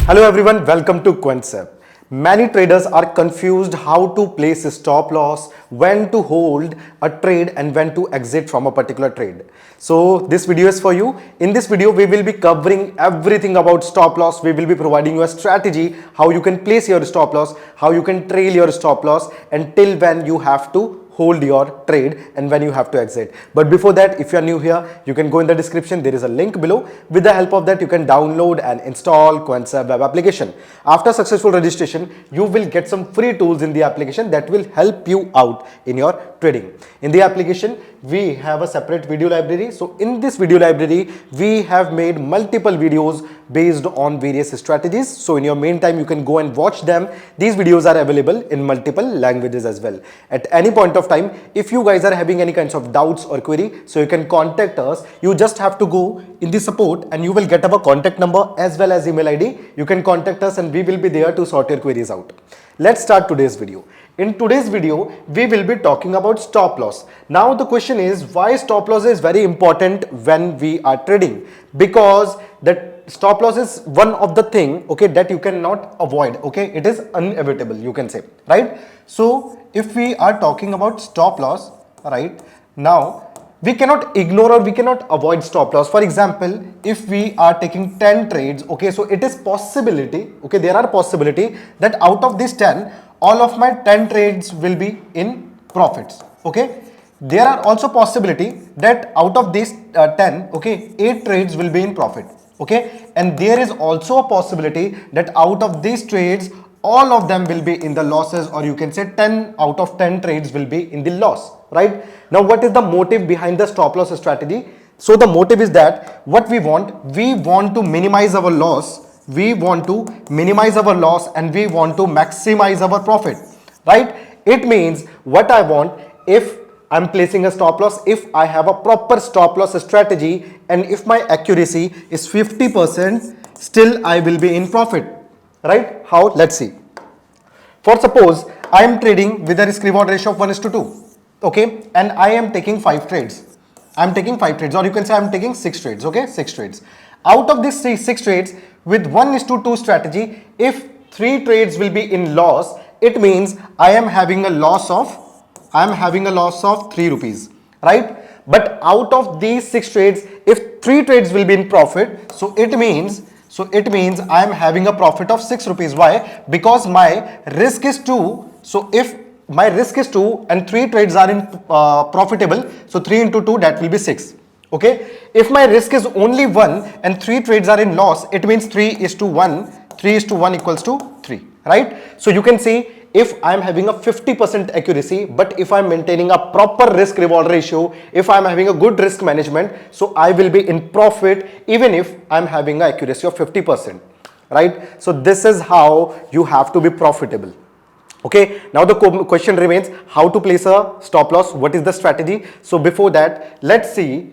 Hello everyone, welcome to Quantsapp. Many traders are confused how to place a stop loss, when to hold a trade and when to exit from a particular trade. So this video is for you. In this video, we will be covering everything about stop loss. We will be providing you a strategy, how you can place your stop loss, how you can trail your stop loss, until when you have to hold your trade and when you have to exit. But before that, if you are new here, you can go in the description. There is a link below. With the help of that, you can download and install Quantsapp web application. After successful registration, you will get some free tools in the application that will help you out in your trading. In the application, we have a separate video library. So in this video library, we have made multiple videos based on various strategies. So in your main time, you can go and watch them. These videos are available in multiple languages as well. At any point of time, if you guys are having any kinds of doubts or query, so you can contact us. You just have to go in the support and you will get our contact number as well as email ID. You can contact us and we will be there to sort your queries out. Let's start today's video. In today's video, we will be talking about stop loss. Now the question is, why stop loss is very important when we are trading? Because that stop loss is one of the thing, okay, that you cannot avoid, okay, it is inevitable, you can say, right? So if we are talking about stop loss, right, now we cannot ignore or we cannot avoid stop loss. For example, if we are taking 10 trades, okay, so it is possibility, okay, there are possibility that out of these 10, all of my 10 trades will be in profits, okay. There are also possibility that out of these 10, okay, 8 trades will be in profit, okay, and there is also a possibility that out of these trades, all of them will be in the losses, or you can say 10 out of 10 trades will be in the loss, right? Now, what is the motive behind the stop loss strategy? So the motive is that what we want to minimize our loss. We want to minimize our loss and we want to maximize our profit, right? It means what I want, if I'm placing a stop loss, if I have a proper stop loss strategy and if my accuracy is 50%, still I will be in profit, right? How? Let's see. For suppose I am trading with a risk reward ratio of 1:2, okay, and I am taking 5 trades. I'm taking 5 trades, or you can say I'm taking 6 trades, okay, 6 trades. Out of these 6 trades with 1:2 strategy, if 3 trades will be in loss, it means I am having a loss of 3 rupees, right? But out of these 6 trades, if 3 trades will be in profit, so it means I am having a profit of 6 rupees. Why? Because my risk is 2. So if my risk is 2 and 3 trades are in profitable, so 3 into 2, that will be 6. Okay. If my risk is only 1 and 3 trades are in loss, it means 3:1. 3:1 equals to 3, right? So you can see, if I'm having a 50% accuracy, but if I'm maintaining a proper risk reward ratio, if I'm having a good risk management, so I will be in profit even if I'm having an accuracy of 50%, right? So this is how you have to be profitable. Okay, now the question remains, how to place a stop loss, what is the strategy? So before that, let's see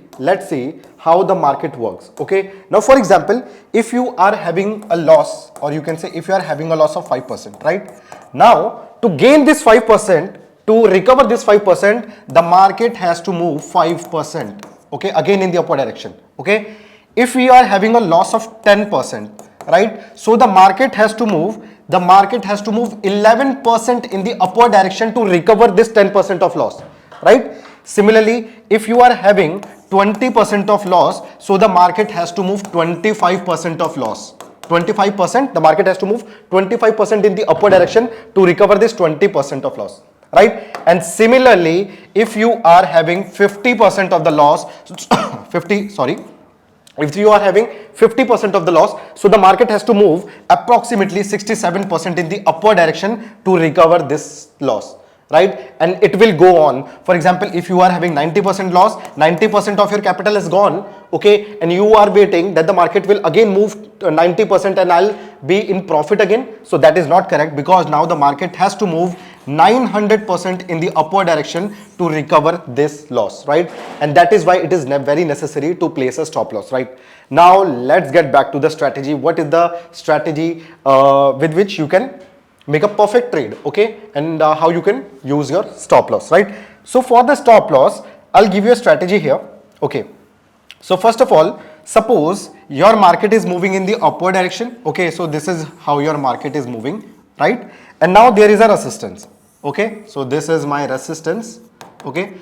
how the market works. Okay, now for example, if you are having a loss, or you can say if you are having a loss of 5%, right? Now to gain this 5%, to recover this 5%, the market has to move 5%, okay, again in the upward direction. Okay, if we are having a loss of 10%, right, so the market has to move 11% in the upward direction to recover this 10% of loss, right? Similarly, if you are having 20% of loss, so the market has to move 25% of loss. 25%, the market has to move 25% in the upward direction to recover this 20% of loss, right? And similarly, if you are having 50% of the loss, if you are having 50% of the loss, so the market has to move approximately 67% in the upward direction to recover this loss, right? And it will go on. For example, if you are having 90% loss, 90% of your capital is gone, okay, and you are waiting that the market will again move to 90% and I'll be in profit again. So that is not correct, because now the market has to move 900% in the upward direction to recover this loss, right? And that is why it is very necessary to place a stop loss, right? Now let's get back to the strategy. What is the strategy with which you can make a perfect trade, okay, and how you can use your stop loss, right? So for the stop loss, I'll give you a strategy here, okay. So first of all, suppose your market is moving in the upward direction. Okay, so this is how your market is moving, right? And now there is a resistance. Okay, so this is my resistance. Okay,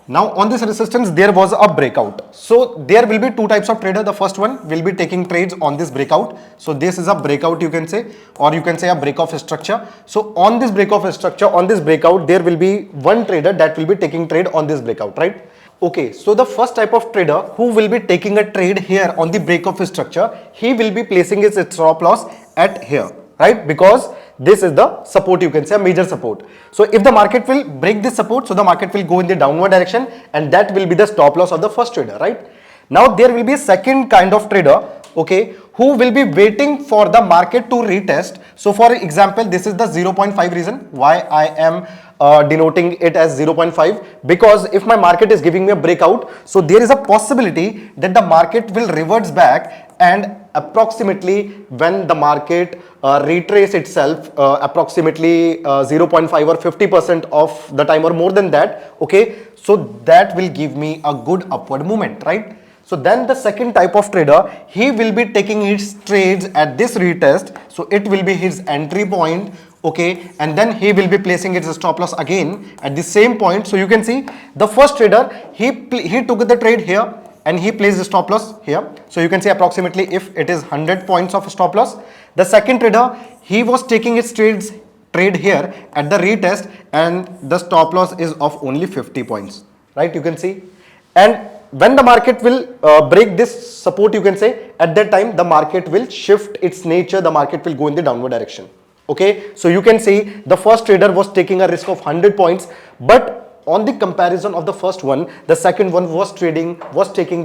now on this resistance there was a breakout. So there will be two types of trader. The first one will be taking trades on this breakout. So this is a breakout, you can say, or you can say a break off structure. So on this break off structure, on this breakout, there will be one trader that will be taking trade on this breakout, right? Okay, so the first type of trader who will be taking a trade here on the break of structure, he will be placing his stop loss at here, right? Because this is the support, you can say a major support. So if the market will break this support, so the market will go in the downward direction, and that will be the stop loss of the first trader, right? Now there will be a second kind of trader, okay, who will be waiting for the market to retest. So for example, this is the 0.5 reason why I am denoting it as 0.5, because if my market is giving me a breakout, so there is a possibility that the market will reverts back, and approximately when the market retrace itself approximately 0.5 or 50% of the time or more than that, okay, so that will give me a good upward movement, right? So then the second type of trader, he will be taking his trades at this retest, so it will be his entry point, okay, and then he will be placing its stop loss again at the same point. So you can see the first trader, he took the trade here and he placed the stop loss here. So you can see approximately if it is 100 points of stop loss. The second trader, he was taking his trade here at the retest, and the stop loss is of only 50 points, right? You can see, and when the market will break this support, you can say, at that time the market will shift its nature, the market will go in the downward direction. Okay, so you can see the first trader was taking a risk of 100 points, but on the comparison of the first one, the second one was taking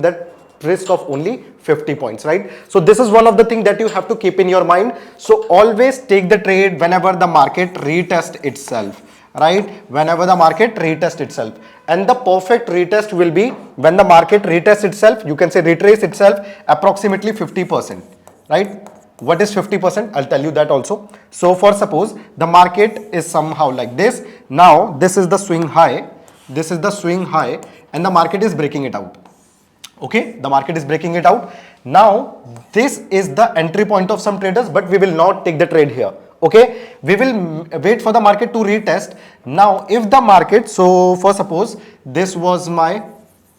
that risk of only 50 points, right? So this is one of the things that you have to keep in your mind. So always take the trade whenever the market retest itself, right? Whenever the market retest itself, and the perfect retest will be when the market retests itself, you can say retrace itself approximately 50%, right? What is 50%? I'll tell you that also. So for suppose the market is somehow like this. Now this is the swing high, this is the swing high, and the market is breaking it out. Okay, the market is breaking it out. Now this is the entry point of some traders, but we will not take the trade here. Okay, we will wait for the market to retest. Now if the market, so for suppose this was my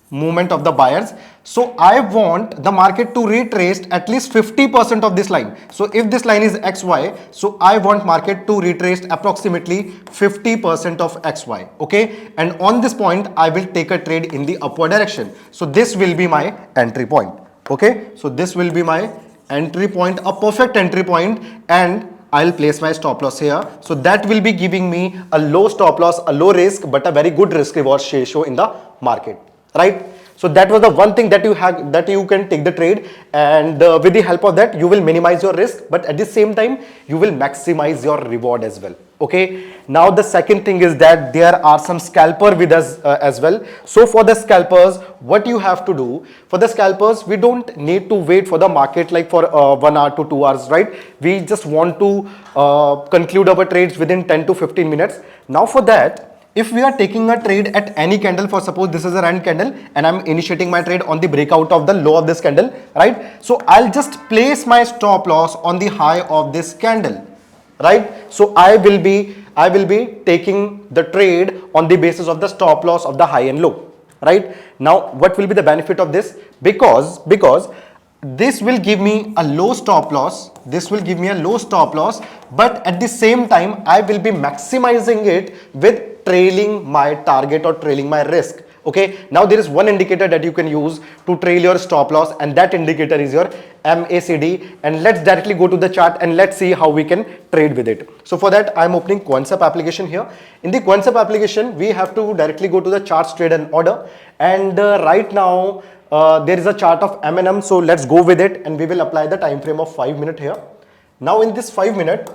movement of the buyers, so I want the market to retrace at least 50% of this line. So if this line is XY, so I want market to retrace approximately 50% of XY. Okay, and on this point I will take a trade in the upward direction. So this will be my entry point. Okay, so this will be my entry point, a perfect entry point, and I'll place my stop loss here. So that will be giving me a low stop loss, a low risk, but a very good risk reward ratio in the market, right? So that was the one thing that you have, that you can take the trade, and with the help of that you will minimize your risk, but at the same time you will maximize your reward as well. Okay, now the second thing is that there are some scalper with us as well. So for the scalpers, what you have to do, for the scalpers, we don't need to wait for the market like for 1 hour to 2 hours, right? We just want to conclude our trades within 10 to 15 minutes. Now for that, if we are taking a trade at any candle, for suppose this is a rand candle and I'm initiating my trade on the breakout of the low of this candle, right? So I'll just place my stop loss on the high of this candle, right? So I will be taking the trade on the basis of the stop loss of the high and low, right? Now what will be the benefit of this? Because this will give me a low stop loss, but at the same time I will be maximizing it with trailing my target or trailing my risk. Okay, now there is one indicator that you can use to trail your stop loss, and that indicator is your MACD. And let's directly go to the chart and let's see how we can trade with it. So for that, I'm opening Quantsapp application here. In the Quantsapp application, we have to directly go to the charts, trade and order, and right now there is a chart of M&M. So let's go with it, and we will apply the time frame of 5 minutes here. Now in this 5 minute,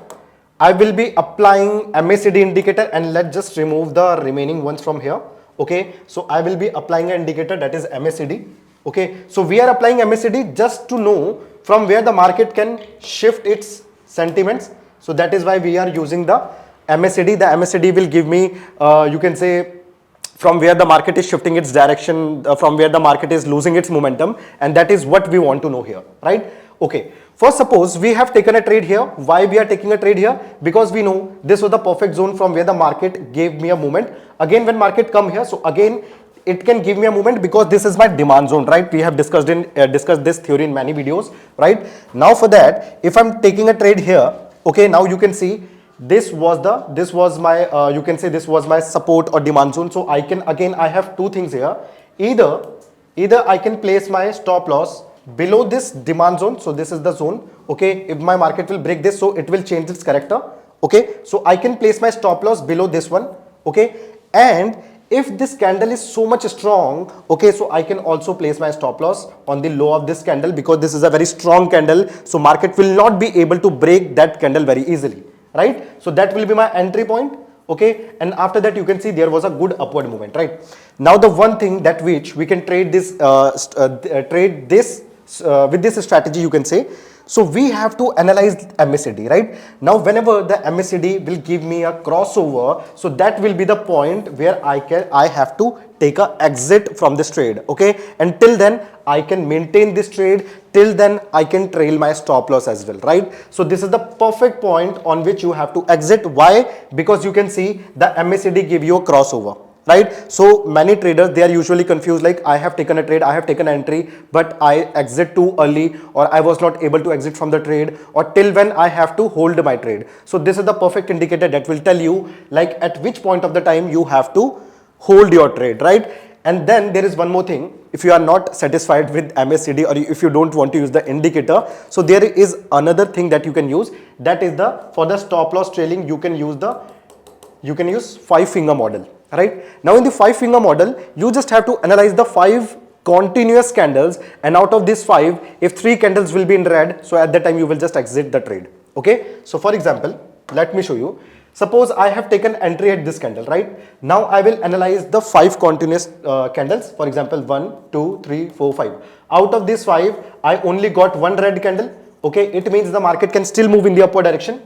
I will be applying MACD indicator, and let's just remove the remaining ones from here. Okay, so I will be applying an indicator that is MACD. Okay, so we are applying MACD just to know from where the market can shift its sentiments. So that is why we are using the MACD. The MACD will give me, you can say, from where the market is shifting its direction, from where the market is losing its momentum, and that is what we want to know here, right? Okay, first suppose we have taken a trade here. Why we are taking a trade here? Because we know this was the perfect zone from where the market gave me a movement. Again, when market come here, so again it can give me a movement because this is my demand zone, right? We have discussed this theory in many videos, right? Now for that, if I'm taking a trade here, okay, now you can see this was my you can say this was my support or demand zone. So I can, again, I have two things here. Either I can place my stop loss below this demand zone. So this is the zone, okay? If my market will break this, so it will change its character, okay? So I can place my stop loss below this one, okay? And if this candle is so much strong, okay, so I can also place my stop loss on the low of this candle, because this is a very strong candle, so market will not be able to break that candle very easily, right? So that will be my entry point, okay? And after that, you can see there was a good upward movement, right? Now the one thing that which we can trade this with this strategy, you can say, so we have to analyze MACD, right? Now whenever the MACD will give me a crossover, so that will be the point where I have to take a exit from this trade, okay? Until then I can maintain this trade, till then I can trail my stop loss as well, right? So this is the perfect point on which you have to exit. Why? Because you can see the MACD give you a crossover, right? So many traders, they are usually confused, like I have taken a trade, I have taken an entry, but I exit too early, or I was not able to exit from the trade, or till when I have to hold my trade. So this is the perfect indicator that will tell you like at which point of the time you have to hold your trade, right? And then there is one more thing. If you are not satisfied with MACD, or if you don't want to use the indicator, so there is another thing that you can use. That is for the stop loss trailing, you can use 5-finger model. Right now in the 5-finger model, you just have to analyze the 5 continuous candles, and out of these 5, if 3 candles will be in red, so at that time you will just exit the trade, okay? So for example, let me show you. Suppose I have taken entry at this candle, right? Now I will analyze the 5 continuous candles. For example, 1, 2, 3, 4, 5. Out of these 5, I only got one red candle, okay? It means the market can still move in the upward direction,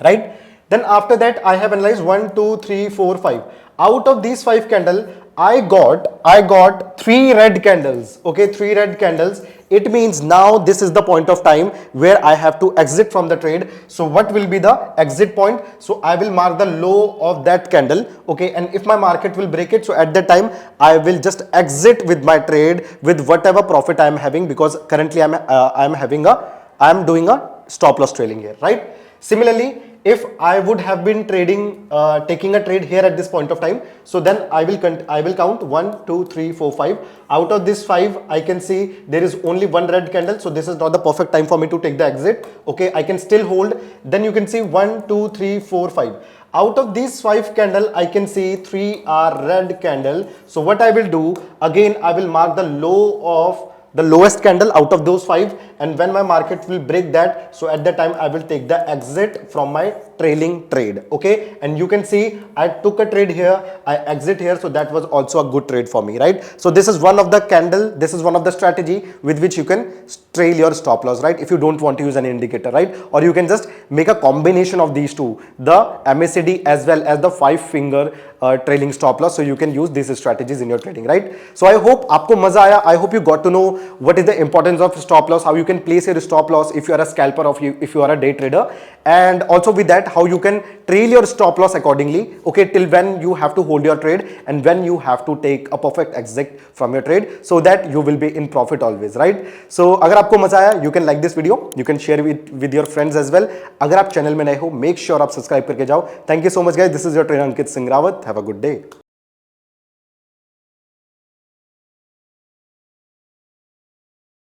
right? Then after that, I have analyzed 1, 2, 3, 4, 5. Out of these 5 candles, I got 3 red candles, okay? 3 red candles. It means now this is the point of time where I have to exit from the trade. So what will be the exit point? So I will mark the low of that candle, okay? And if my market will break it, so at that time I will just exit with my trade with whatever profit I am having, because currently I am doing a stop loss trailing here, right? Similarly, if I would have been taking a trade here at this point of time, so then I will count 1, 2, 3, 4, 5. Out of this 5, I can see there is only one red candle, so this is not the perfect time for me to take the exit, okay? I can still hold. Then you can see 1, 2, 3, 4, 5. Out of these 5 candle, I can see 3 are red candle. So what I will do, again I will mark the low of the lowest candle out of those 5, and when my market will break that, so at that time I will take the exit from my trailing trade, okay? And you can see I took a trade here, I exit here, so that was also a good trade for me, right? So this is one of the candle, this is one of the strategy with which you can trail your stop loss, right? If you don't want to use an indicator, right? Or you can just make a combination of these two, the MACD as well as the 5-finger trailing stop loss. So you can use these strategies in your trading, right? So I hope आपको मजा आया. I hope you got to know what is the importance of stop loss, how you can place your stop loss if you are a scalper or if you are a day trader, and also with that how you can trail your stop loss accordingly, okay, till when you have to hold your trade and when you have to take a perfect exit from your trade, so that you will be in profit always, right? So अगर आपको मजा आया, you can like this video, you can share it with your friends as well. अगर आप channel में नए हो, make sure आप सब्सक्राइब करके जाओ. Thank you so much guys, this is your trainer Ankit Singh Rawat. Have a good day.